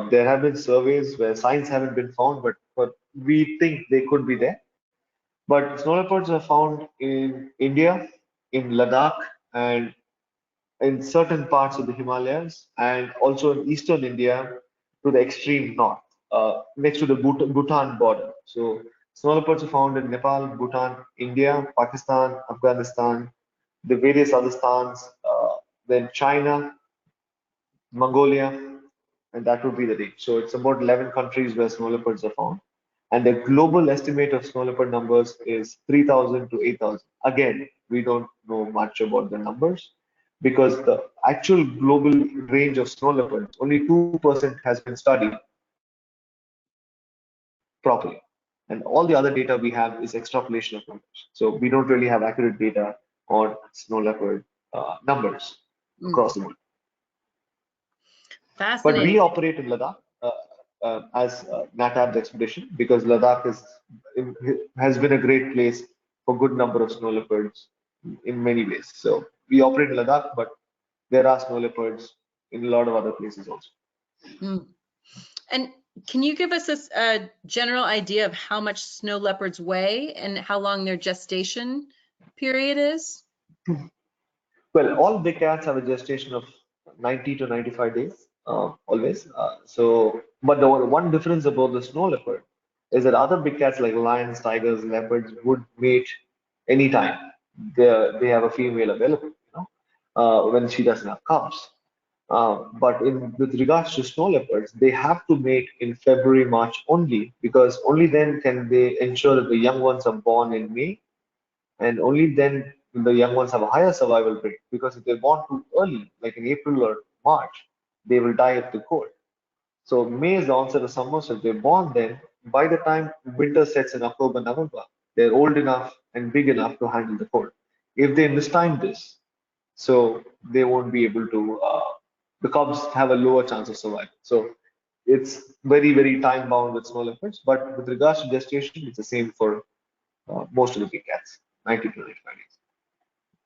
There have been surveys where signs haven't been found, but we think they could be there. But snow leopards are found in India, in Ladakh, and in certain parts of the Himalayas, and also in eastern India to the extreme north, next to the Bhutan border. So snow leopards are found in Nepal, Bhutan, India, Pakistan, Afghanistan, the various other stans, then China, Mongolia, and that would be the range. So it's about 11 countries where snow leopards are found. And the global estimate of snow leopard numbers is 3,000 to 8,000. Again, we don't know much about the numbers because the actual global range of snow leopards, only 2% has been studied properly. And all the other data we have is extrapolation of numbers. So we don't really have accurate data on snow leopard numbers across the world. But we Fascinating. operate in Ladakh as NatAb's expedition because Ladakh has been a great place for good number of snow leopards in many ways. So we operate in Ladakh, but there are snow leopards in a lot of other places also. Hmm. And can you give us a general idea of how much snow leopards weigh and how long their gestation period is? Well, all big cats have a gestation of 90 to 95 days, always. But the one difference about the snow leopard is that other big cats like lions, tigers, leopards would mate anytime. They have a female available, when she doesn't have cubs. But with regards to snow leopards, they have to mate in February, March only, because only then can they ensure that the young ones are born in May, and only then will the young ones have a higher survival rate. Because if they're born too early, like in April or March, they will die of the cold. So May is the onset of summer, so if they're born then, by the time winter sets in October, November, they're old enough and big enough to handle the cold. If they mistime this, so they won't be able to, the cubs have a lower chance of survival. So it's very, very time bound with snow leopards, but with regards to gestation, it's the same for most of the big cats, 90 to 95 days.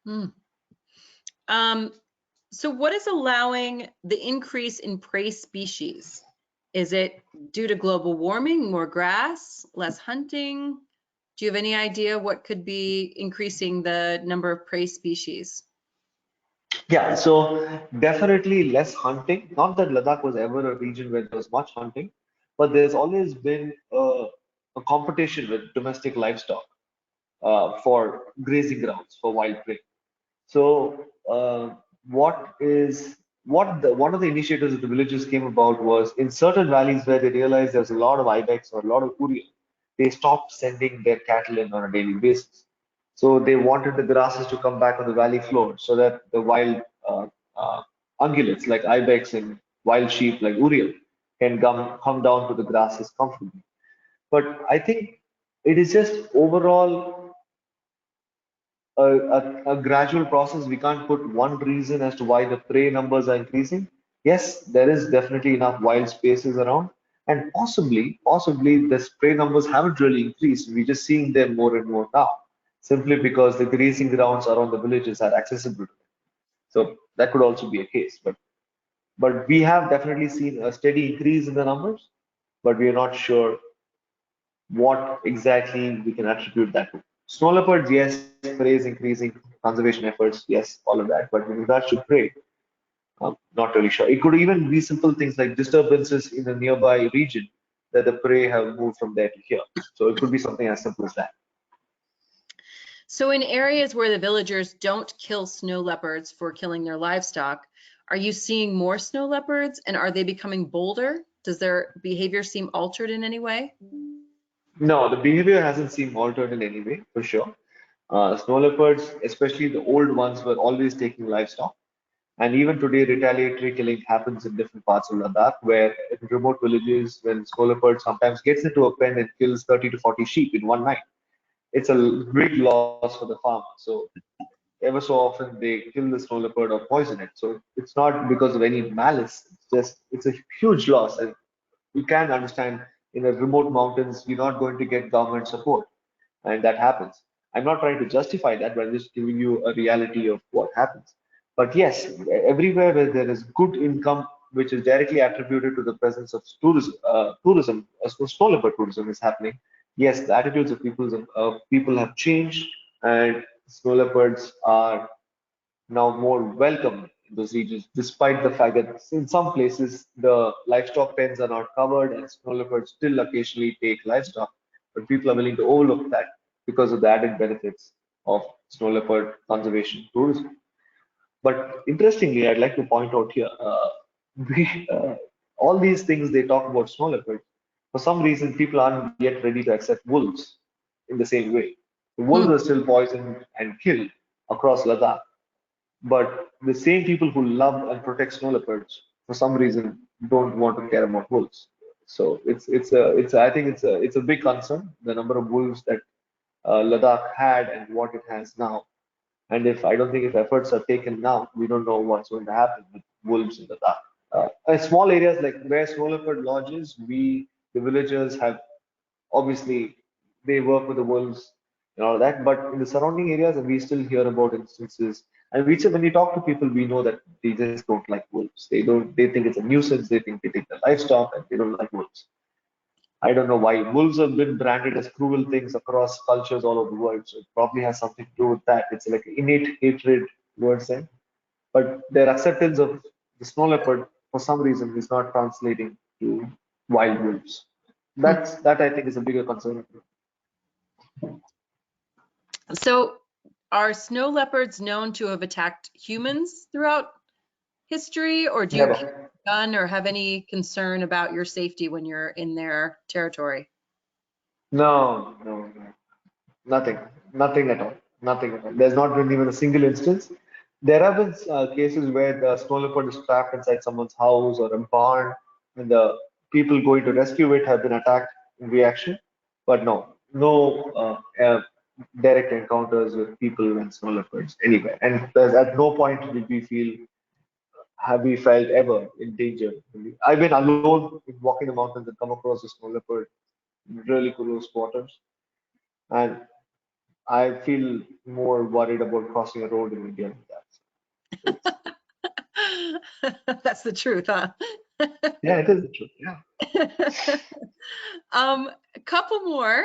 Hmm. Um, so what is allowing the increase in prey species? Is it due to global warming, more grass, less hunting? Do you have any idea what could be increasing the number of prey species? Yeah, so definitely less hunting. Not that Ladakh was ever a region where there was much hunting, but there's always been a competition with domestic livestock for grazing grounds for wild prey. So what is what the one of the initiatives that the villagers came about was in certain valleys where they realized there's a lot of ibex or a lot of urial, they stopped sending their cattle in on a daily basis. So they wanted the grasses to come back on the valley floor so that the wild uh, ungulates like ibex and wild sheep like urial can come down to the grasses comfortably. But I think it is just overall a gradual process. We can't put one reason as to why the prey numbers are increasing. Yes, there is definitely enough wild spaces around, and possibly the prey numbers haven't really increased. We're just seeing them more and more now, simply because the grazing grounds around the villages are accessible to them. So that could also be a case. But we have definitely seen a steady increase in the numbers, but we are not sure what exactly we can attribute that to. Snow leopards, yes, prey is increasing, conservation efforts, yes, all of that. But with regards to prey, not really sure. It could even be simple things like disturbances in a nearby region that the prey have moved from there to here. So it could be something as simple as that. So in areas where the villagers don't kill snow leopards for killing their livestock, are you seeing more snow leopards and are they becoming bolder? Does their behavior seem altered in any way? No, the behavior hasn't seemed altered in any way, for sure. Snow leopards, especially the old ones, were always taking livestock. And even today, retaliatory killing happens in different parts of Ladakh, where in remote villages, when snow leopard sometimes gets into a pen and kills 30 to 40 sheep in one night, it's a big loss for the farmer. So ever so often they kill the snow leopard or poison it. So it's not because of any malice. It's a huge loss, and you can understand in the remote mountains you're not going to get government support, and that happens. I'm not trying to justify that, but I'm just giving you a reality of what happens. But yes, everywhere where there is good income, which is directly attributed to the presence of snow leopard tourism is happening. Yes, the attitudes of people have changed, and snow leopards are now more welcome in those regions, despite the fact that in some places the livestock pens are not covered and snow leopards still occasionally take livestock, but people are willing to overlook that because of the added benefits of snow leopard conservation tourism. But interestingly, I'd like to point out here, we, all these things they talk about snow leopards, for some reason people aren't yet ready to accept wolves in the same way. The wolves Hmm. are still poisoned and killed across Ladakh, but the same people who love and protect snow leopards, for some reason, don't want to care about wolves. So I think it's a big concern, the number of wolves that Ladakh had and what it has now. And if I don't think if efforts are taken now, we don't know what's going to happen with wolves in Ladakh. Small areas like where snow leopard lodges, the villagers have obviously they work with the wolves and all that, but in the surrounding areas, and we still hear about instances And when you talk to people, we know that they just don't like wolves. They think it's a nuisance. They think they take the livestock, and they don't like wolves. I don't know why. Wolves have been branded as cruel things across cultures all over the world. So it probably has something to do with that. It's like innate hatred towards them. But their acceptance of the snow leopard, for some reason, is not translating to wild wolves. Hmm. That I think is a bigger concern. So, are snow leopards known to have attacked humans throughout history, or do you carry Never. a gun or have any concern about your safety when you're in their territory? No, no, no. Nothing. Nothing at all. Nothing at all. There's not been even a single instance. There have been cases where the snow leopard is trapped inside someone's house or a barn, and the people going to rescue it have been attacked in reaction. But no, no direct encounters with people and snow leopards anywhere. And there's at no point did we feel have we felt ever in danger. I've been alone in walking the mountains and come across a snow leopard in really close quarters, and I feel more worried about crossing a road in India than that. It's, That's the truth, huh? yeah, it is the truth. Yeah, A couple more.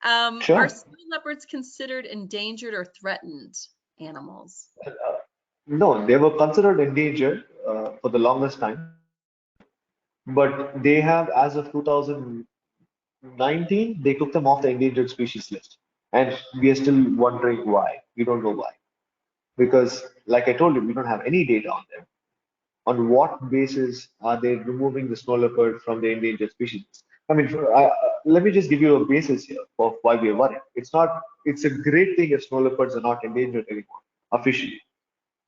Are sure. snow leopards considered endangered or threatened animals? No, they were considered endangered for the longest time, but they have, as of 2019, they took them off the endangered species list. And we are still wondering why. We don't know why. Because, like I told you, we don't have any data on them. On what basis are they removing the snow leopard from the endangered species? I mean, let me just give you a basis here of why we are worried. It's not. It's a great thing if snow leopards are not endangered anymore officially.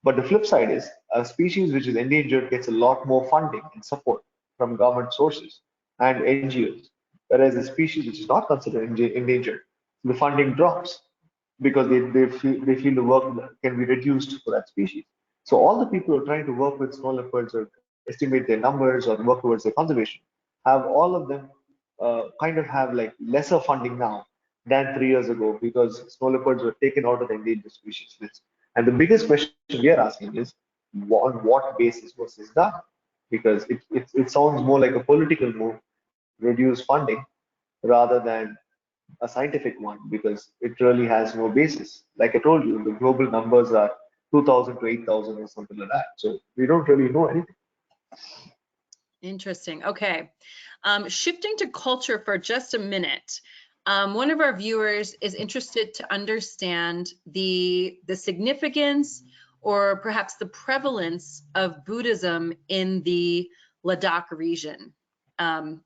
But the flip side is a species which is endangered gets a lot more funding and support from government sources and NGOs, whereas a species which is not considered endangered, the funding drops because they feel the work can be reduced for that species. So all the people who are trying to work with snow leopards or estimate their numbers or work towards their conservation have all of them kind of have like lesser funding now than 3 years ago because snow leopards were taken out of the endangered species list. And the biggest question we are asking is, on what basis was this done? Because it sounds more like a political move to reduce funding rather than a scientific one because it really has no basis. Like I told you, the global numbers are 2,000 to 8,000 or something like that. So we don't really know anything. Interesting. Okay. Shifting to culture for just a minute. One of our viewers is interested to understand the significance or perhaps the prevalence of Buddhism in the Ladakh region.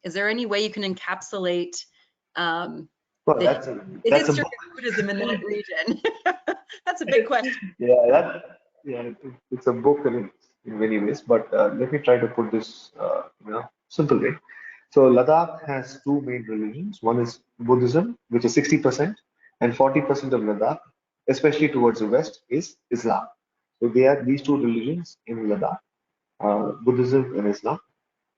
Is there any way you can encapsulate Well, the, the that's a history book. of Buddhism in that region? That's a big question. Yeah, it's a book in many ways. But let me try to put this simple way. So Ladakh has two main religions. One is Buddhism, which is 60%, and 40% of Ladakh, especially towards the west, is Islam. So they are these two religions in Ladakh, Buddhism and Islam.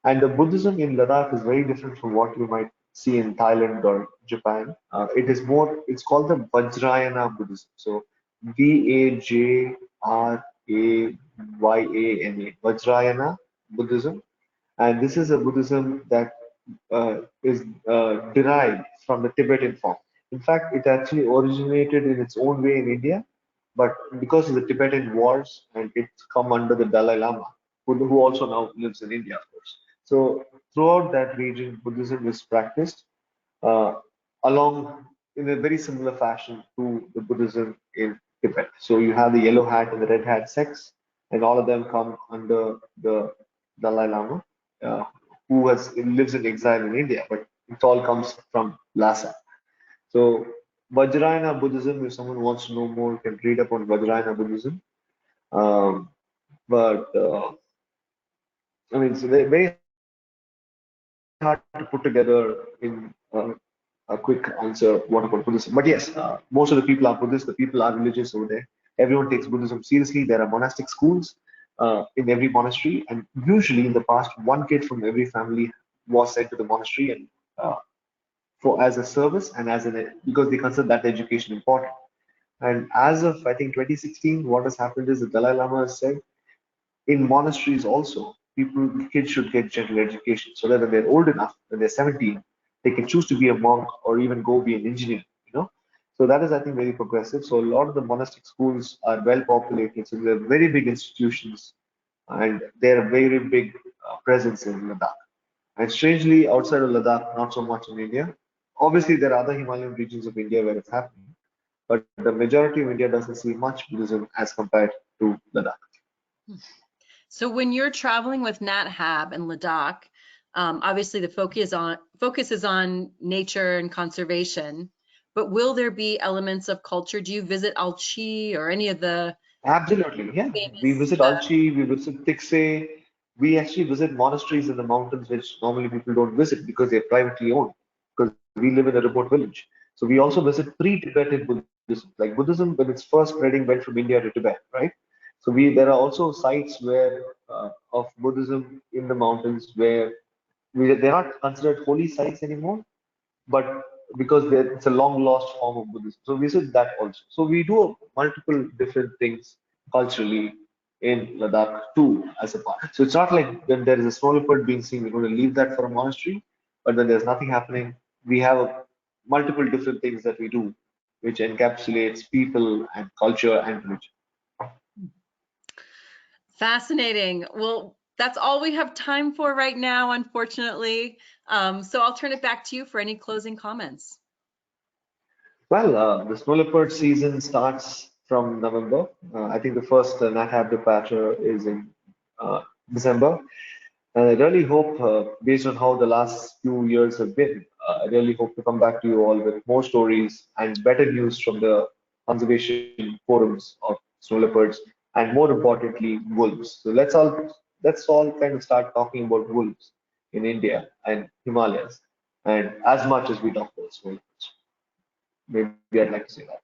And the Buddhism in Ladakh is very different from what you might see in Thailand or Japan. It's called the Vajrayana Buddhism. So Vajrayana, Vajrayana Buddhism. And this is a Buddhism that is derived from the Tibetan form. In fact, it actually originated in its own way in India, but because of the Tibetan wars, and it's come under the Dalai Lama, who also now lives in India, of course. So throughout that region, Buddhism is practiced uh, along in a very similar fashion to the Buddhism in Tibet. So you have the yellow hat and the red hat sects, and all of them come under the Dalai Lama, uh, who has lives in exile in India, but it all comes from Lhasa. So Vajrayana Buddhism, if someone wants to know more, can read up on Vajrayana Buddhism. Um, but I mean, it's very hard to put together in a quick answer what about Buddhism. But yes, most of the people are Buddhist. The people are religious over there. Everyone takes Buddhism seriously. There are monastic schools in every monastery, and usually in the past, one kid from every family was sent to the monastery and uh, for as a service and as an because they consider that education important. And as of, I think, 2016, what has happened is the Dalai Lama has said in monasteries also, kids should get general education so that when they're old enough, when they're 17, they can choose to be a monk or even go be an engineer, you know. So that is, I think, very progressive. So a lot of the monastic schools are well populated. So they're very big institutions and they're a very big presence in Ladakh. And strangely, outside of Ladakh, not so much in India. Obviously, there are other Himalayan regions of India where it's happening, but the majority of India doesn't see much Buddhism as compared to Ladakh. So when you're traveling with Nat Hab and Ladakh, obviously the focus is on nature and conservation, but will there be elements of culture? Do you visit Alchi or any of the Absolutely, yeah. We famous? visit Alchi, we visit Tikse, we actually visit monasteries in the mountains which normally people don't visit because they're privately owned, because we live in a remote village. So we also visit pre-Tibetan Buddhism, like Buddhism when its first spreading went from India to Tibet, right? So there are also sites where of Buddhism in the mountains where they're not considered holy sites anymore, but because it's a long lost form of Buddhism. So we visit that also. So we do multiple different things culturally in Ladakh too as a part. So it's not like when there is a snow leopard being seen, we're going to leave that for a monastery, but then there's nothing happening. We have multiple different things that we do, which encapsulates people and culture and religion. Fascinating. Well, that's all we have time for right now, unfortunately. So I'll turn it back to you for any closing comments. Well, the snow leopard season starts from November. I think the first NatHab departure is in uh, December. And I really hope, based on how the last few years have been, I really hope to come back to you all with more stories and better news from the conservation forums of snow leopards, and more importantly, wolves. So let's all kind of start talking about wolves in India and Himalayas, and as much as we talk about snow leopards. Maybe I'd like to say that.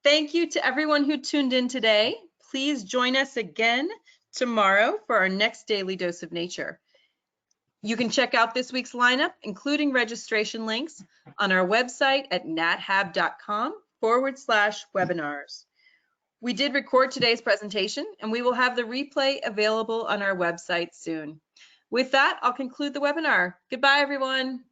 Thank you to everyone who tuned in today. Please join us again tomorrow for our next daily dose of nature. You can check out this week's lineup, including registration links, on our website at nathab.com/webinars. We did record today's presentation, and we will have the replay available on our website soon. With that, I'll conclude the webinar. Goodbye, everyone.